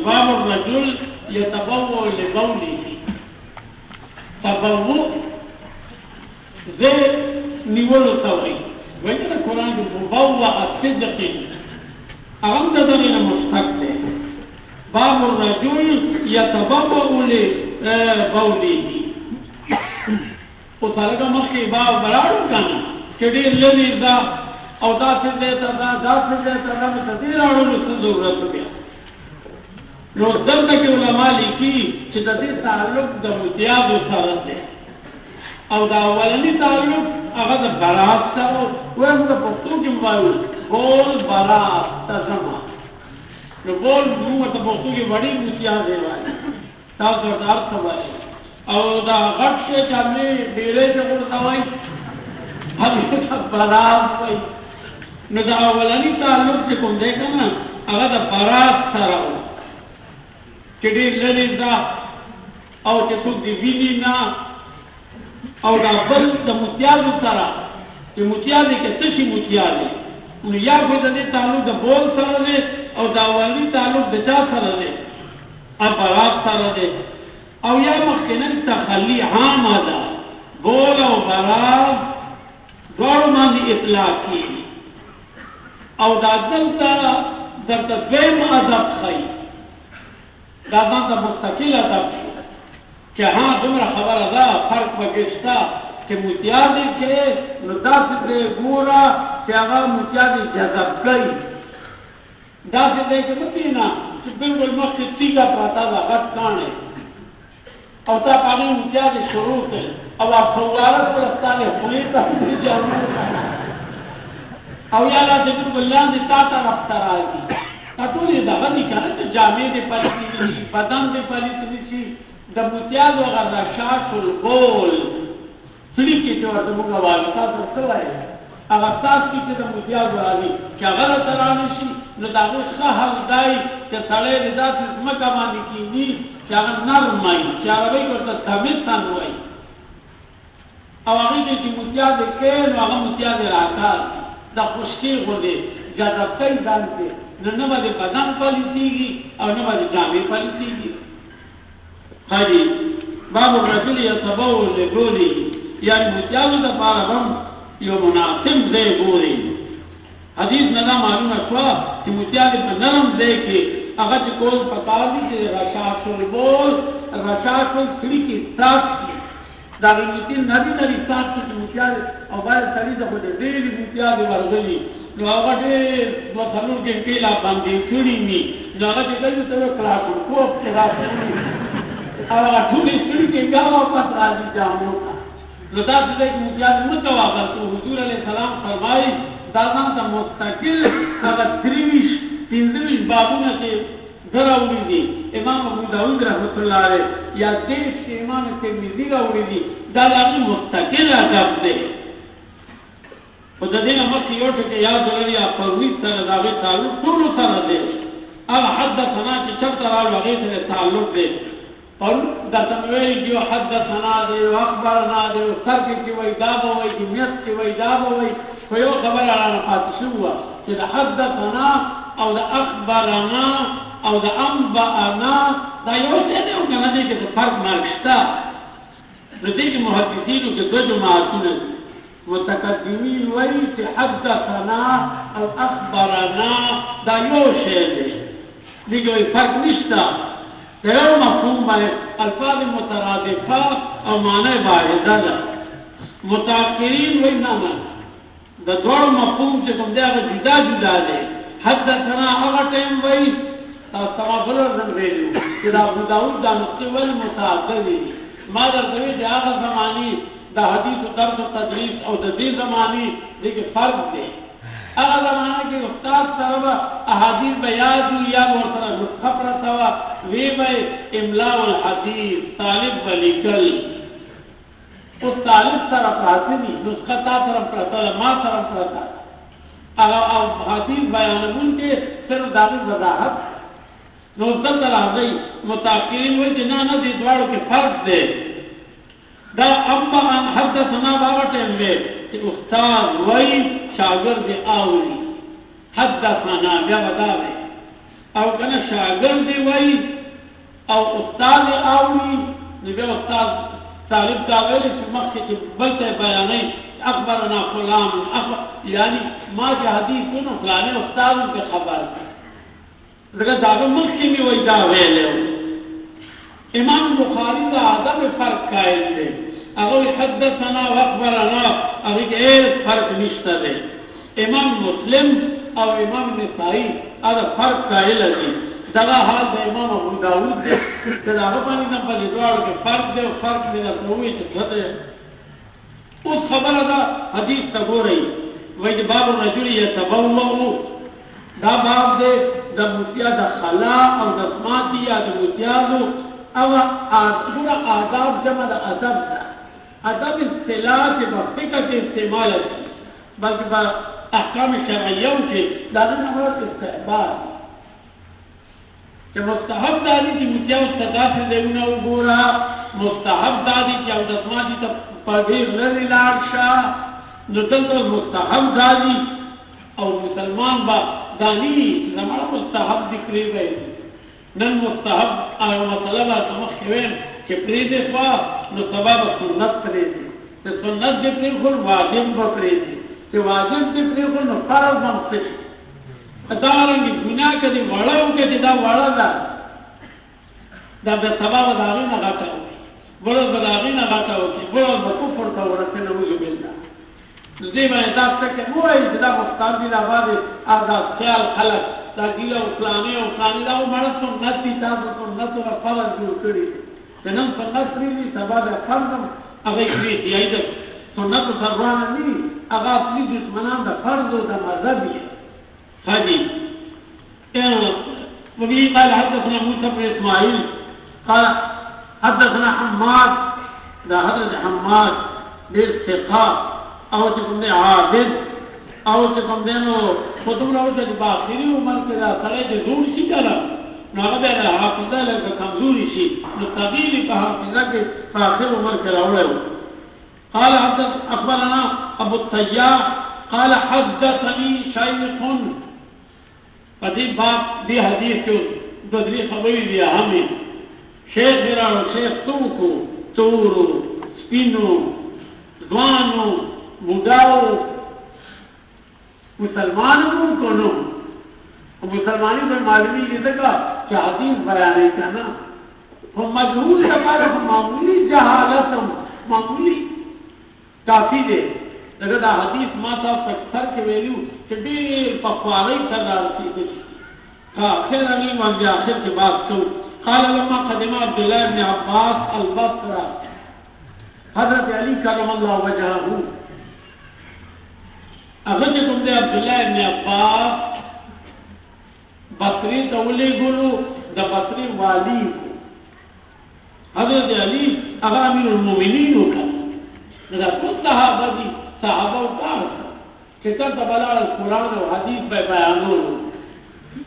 باب الرجل يتبوأ لبوله تبوء ذي نيول التوحيد وإن القرآن مبوأ صدق أغم تدرين مستقبل باب الرجل يتبوأ لبوله وطلق مخي باب برارو كان كدير لذي ذا او دا سجدتا دا سجدتا دا متدیر آڑو لسن ضرورت بیا نو دلتا کی علماء لکی چی دا دی تعلق دا متیادو سرد دے او دا اولنی تعلق اغا دا برات سرو ویم دا پختو کی مبایو بول برات تزما نو بول مو تا پختو کی بڑی متیاد دے وائی تا سردار سوائی او دا غٹ سے چاہنے دیرے سے کرتا وائی ہمیں تا برات وائی نو دا اولانی تعلق چې کوم دی کنه هغه د برات سره و چې ډېر لرې ده او چې څوک د ویني نه او دا بل د متیازو سره چې متیازې کې څه شي متیازې نو یا خو د دې تعلق د بول سره دی او دا اولاني تعلق د چا سره دی برات سره دی او یا مخکنن تخلی عامه ده بول او برات دواړو باندې اطلاق کېږي او دا دلتا در دویم ادب خی دا دانتا مستقل ادب شو که ها دمرا خبر دا فرق بگشتا که متیادی که ندا سدره گورا که آغا متیادی جذب گئی دا سدره که بتینا که بلکل مخی تیگا پراتا دا غد کانے او تا پاگی متیادی شروع کر او آپ سوارت پرستانے خلیتا جانو او یا لا جبر بلان دی تا طرف ترائی اٹولی دا غنی کنه چه جامعه دی پلیتی نیشی بدن دی پلیتی نیشی دا متیاد و غر رشاش البول سلی کی چه ورد مونگا والی تا سر سوائی اگر ساس کی چه دا متیاد والی که غر ترانشی نو دا غی خواهل دائی چه سڑے رضا سزمکا مانی کی نی چه اگر نرمائی چه عربی کرتا تمیتن وائی او اگر چه متیاد کن و اگر متیاد راکار دا خوشکی خودی جذبتای دانتی ننبا دی بدن پالیتیگی او نبا دی جامعی پالیتیگی خیلی باب الرجل یتبو لبولی یعنی متیالو دا پاربم یو مناسب دے بولی حدیث ندا معلوم شوا کہ متیالی پر نرم دے کے اگر چی کول پتاوی چی رشاش البول رشاش السری کی ساس کی داغی متین نری ساس کی متیالی او باید سری دا خود دیری متیالی ورزلی نو آغا دیر دو تھلور کے کیلا باندی چوڑی می نو آغا چی کئی تو کلاکر کوپ چرا سوڑی آغا ٹھولی سوڑی کے گاوا پس راجی جامعوں کا نو دا سدے کی متیالی متواغر تو حضور علیہ السلام فرمائی دادان تا مستقل اگر 23 بابونا کے دراؤڑی دی امام ابو داود رحمت اللہ علیہ یا دیش کے امام ترمذی راؤڑی دی دادانی مستقل عذاب دے و دا دین امر کی یوٹے کہ یاد لگی آپ پرویت سر داغی تعلق کلو سر دے اگر حدثنا چی چب ترال وغیر سے تعلق دے اور دا تنویل جو حدثنا دے و اخبرنا دے و سر کی وی دابا وی جمیت کی وی دابا وی فیو خبر علانا فاتشو ہوا کہ دا حدثنا او دا اخبرنا او دا انبانا دا یو سے دے ہوں کہنا دے کہ فرق مرکشتا ندے کہ محدثینو کے دو جماعتون متقدمین وی کہ حدثنا او اخبرنا دا یو سے دے لیکن وی فرق نشتا تیرو مفہوم بائے الفاظ مترادفہ او معنی واحدہ دا متاخرین وی نانا دا دوڑ مفہوم چکم دے اگر جدا جدا دے حدثنا اگر ٹیم وی تمافل ورزن ریلیو کہ دا ابو داود دا نقطی ولی متعددی ما در دوی دے آغا زمانی دا حدیث و درس و تدریس او دا دی زمانی دیکھ فرق دے آغا زمانی کے استاد صاحبہ احادیث بیادی یا ورسنہ نسخہ پرتوا وی بے املاء الحدیث طالب بلیکل اس طالب طرف راتنی نسخہ تا طرف پرتا ما طرف پرتا اگر حدیث بیانبون کے صرف داغی وضاحت نوزدل در آگئی متاقرین وی جنانا دی دوارو کے فرق دے دا اما ان حدثنا بابا ٹیم وی کہ استاد وی شاگرد آوری حدثنا بیا بدا وی او کنا شاگرد او استاد اولی نبی استاد طالب تاویل چې مخکې چې بلته بیانې اخبرنا فلان یعنی ما چې حدیثونو فلانه استاد په خبر دغه دا مخکې می وای دا ویلو. امام بخاری دا ادب فرق قائل دی، هغه حدثنا واخبرنا هغه کې فرق نشته دی. امام مسلم او امام نسائی دا فرق قائل دي. دا حال د امام ابو داود دی چې دا باندې نه په دواړو کې فرق دی او فرق دی د نوې څه ده. اوس خبره ده حدیث ته ګورئ وایي د باب رجل یتبوأ دا باب دی د متیا د خلا او د سماعت یا د متیازو او پورا آداب جمع د ادب ده. ادب اصطلاح چې په فقه کې استعمال شي بلکې په احکام شرعیو کې دا نه مراد استحباب چې مستحب دادی چې متیاو صدا سے دیونه وګورا مستحب دادی چې او د سماعت ته په ډیر لري لاړ شه نو دلته مستحب دادی او مسلمان با دانی زمانه مستحب ذکرې وي نن مستحب او مطلب سمخ ویم چې پرې دې وا نو سبب سنت پرې دې ته سنت دې پرې خو واجب به پرې دې چې واجب دې پرې خو نو فرض هم څه دا رنګ ګناه کدي وړاو کې دا وړا دا د سبب داغې نه غټاو ورو بداغې نه غټاو چې ورو په کفر ته ورته نه وځي بالله دې باندې دا څه کې وایي چې دا مستعد دی آباد ادا خیال خلق دا ګیله او فلانه او فلانه دا مړ سنت دي تاسو سنت او فرض جوړ کړی نن سنت لري سبب فرض هغه کې دی ایدا سنت سروانه دي هغه اصلي دشمنان د فرض او د مذهب دي. حاجی وبه قال حدثنا موسى بن اسماعيل قال حدثنا حماد دا حضرت حماد دیر ثقه او چې کوم دی عابد او چې کوم دی نو خودم راوځي چې باخري عمر کې دا سره دې زور شي کړه نو هغه به حافظه له کمزوري شي نو تغییر په حافظه کې په اخر عمر کې راوړل. قال حدث اخبرنا ابو الطياح قال حدثني شيخ پدې باب دې حدیث کې د دې خبرې دی همې شیخ راو شیخ توکو تورو سپینو ځوانو بوډاو مسلمانوں کو نو مسلمانی پر معلومی کی تکا کہ حدیث بیانے کا نا وہ مجہول ہمارا معمولی جہالتم معمولی کافی دے لگا دا حدیث ما صاحب تک سر کے ویلیو کہ دیر پخواری سر رارسی دے خیر علیم وانجا آخر کے بعد تو قال لما قدم عبداللہ بن عباس البصرہ حضرت علی کرم اللہ وجہہ اگر تم دے عبداللہ ابن عباس بصری تولی گلو دا بصری والی کو حضرت علی اگر امیر المومنین ہو کر دا کل صحابہ دی صحابہ اتار کہ کر تبلال قرآن و حدیث بے بیانوں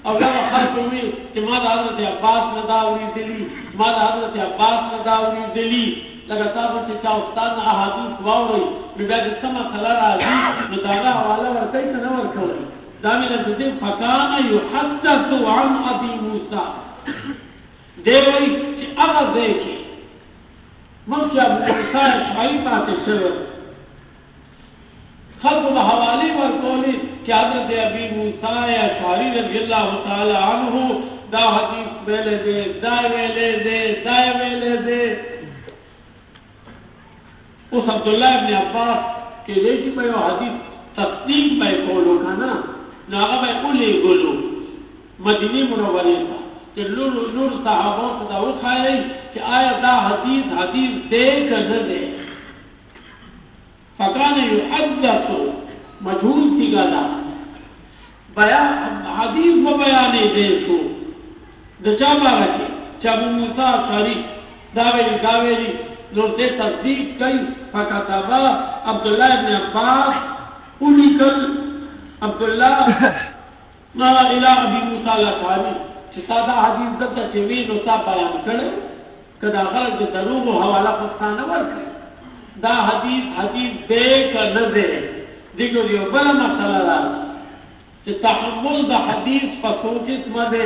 اور لگا خرق ہوئی کہ ماذا حضرت عباس نداوری دلی ماذا حضرت عباس نداوری دلی لگا صاحب چې چا استاد احادیث واوري بیا د سم خلل راځي نو دا حواله ورته نه ورکوي دا مې د دې فکان يحدث عن ابي موسى دوی چې هغه ځای کې مونږه ابو موسی شایي پاتې شوی خلق د حواله ورکولي چې حضرت ابي موسی اشعري رضی الله تعالی عنه دا حدیث ویلې دې دا ویلې دې اس عبداللہ ابن عباس کے لیجی پہ وہ حدیث تصدیق پہ کولو کا نا ناغا پہ اولی گولو مدینی منوری تھا کہ نور صحابوں سے دا وہ کھائے رہی کہ آیا دا حدیث دے کر دے فکان یحدثو مجھول تھی گا دا حدیث و بیانے دے سو دا چابا رکھے چابو موسیٰ شریف داویلی نور تے تصدیق کئی فکتبا عبداللہ ابن عباس الیکل عبداللہ الہ ابی موسیٰ الاشعری چې ساده حدیث دته چې وی نو تا بیان کړي کدا خلک د دروغ او حواله پښتانه ورکړي دا حدیث دې کنه دې دغه یو بل مسله ده چې تحمل د حدیث په څو قسمه ده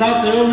ذات يوم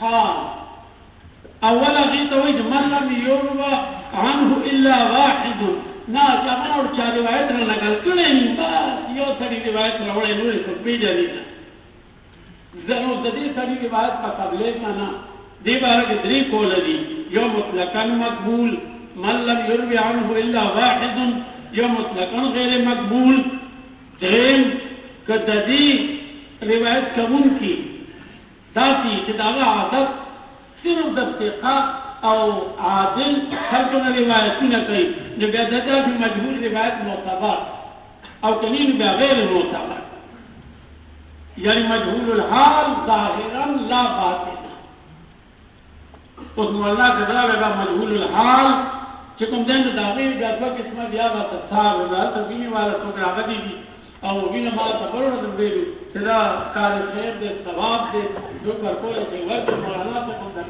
الحال اولا غیت وجه من لم يروى عنه الا واحد نا چاہاں اور چاہ روایت نہ لگل کڑے نہیں بس یو سری روایت روڑے نوڑے کو پیجا دینا زنو زدی سری روایت پا قبلے کنا دی بارا کے دری کول دی یو مطلقاً مقبول من لم يروي عنه الا واحد یو مطلقاً غیر مقبول درین کددی روایت کمون کی داتی کتابہ عادت صرف دفتقہ او عادل خلقنا روایتنا کئی نبی دتا فی مجهول روایت معتبر او کنین بغیر معتبر یعنی مجهول الحال ظاہرا لا باطنا اس مولا کذا بگا مجهول الحال چکم دین داغیر جاتوا کسما بیابا تصاب ہوگا تبینی والا سوکر آغدی بھی او وینا ما تبرو ندر بیلو چدا کار خیر دے ثواب دے جو پر کولے سے ورد مولانا تکم در